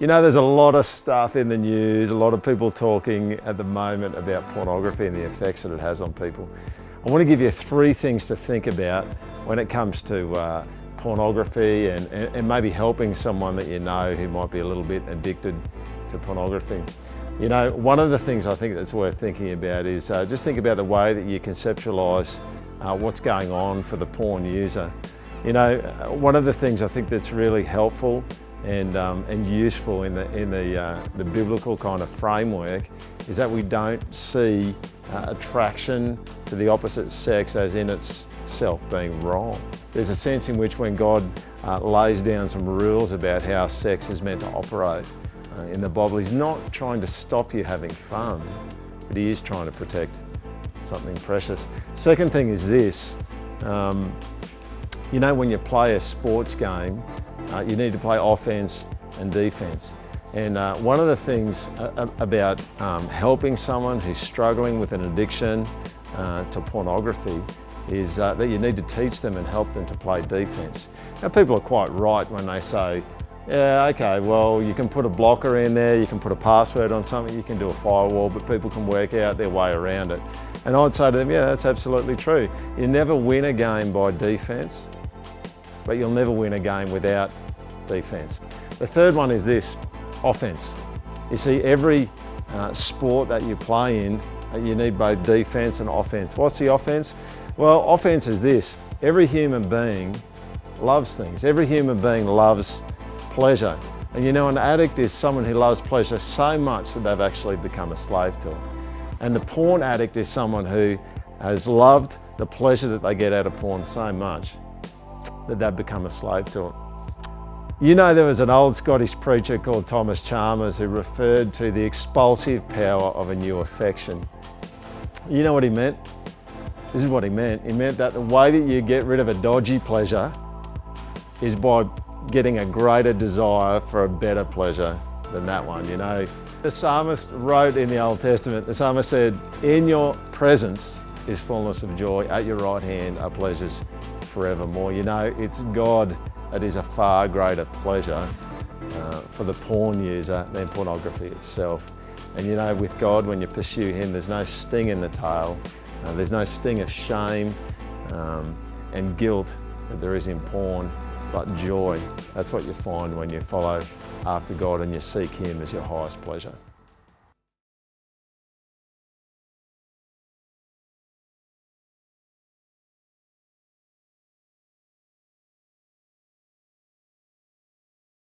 You know, there's a lot of stuff in the news, a lot of people talking at the moment about pornography and the effects that it has on people. I want to give you 3 things to think about when it comes to pornography and maybe helping someone that you know who might be a little bit addicted to pornography. You know, one of the things I think that's worth thinking about is just think about the way that you conceptualise what's going on for the porn user. You know, one of the things I think that's really helpful and useful in the biblical kind of framework is that we don't see attraction to the opposite sex as in itself being wrong. There's a sense in which when God lays down some rules about how sex is meant to operate in the Bible, He's not trying to stop you having fun, but He is trying to protect something precious. Second thing is this, you know, when you play a sports game, you need to play offense and defense. And one of the things about helping someone who's struggling with an addiction to pornography is that you need to teach them and help them to play defense. Now, people are quite right when they say, yeah, okay, well, you can put a blocker in there, you can put a password on something, you can do a firewall, but people can work out their way around it. And I'd say to them, yeah, that's absolutely true. You never win a game by defense, but you'll never win a game without defense. The third one is this, offense. You see, every sport that you play in, you need both defense and offense. What's the offense? Well, offense is this, every human being loves things. Every human being loves pleasure. And you know, an addict is someone who loves pleasure so much that they've actually become a slave to it. And the porn addict is someone who has loved the pleasure that they get out of porn so much that they've become a slave to it. You know, there was an old Scottish preacher called Thomas Chalmers who referred to the expulsive power of a new affection. You know what he meant? This is what he meant. He meant that the way that you get rid of a dodgy pleasure is by getting a greater desire for a better pleasure than that one, you know. The psalmist wrote in the Old Testament, the psalmist said, "In your presence is fullness of joy, at your right hand are pleasures forevermore." You know, it's God that is a far greater pleasure for the porn user than pornography itself. And you know, with God, when you pursue Him, there's no sting in the tail, there's no sting of shame and guilt that there is in porn, but joy. That's what you find when you follow after God and you seek Him as your highest pleasure.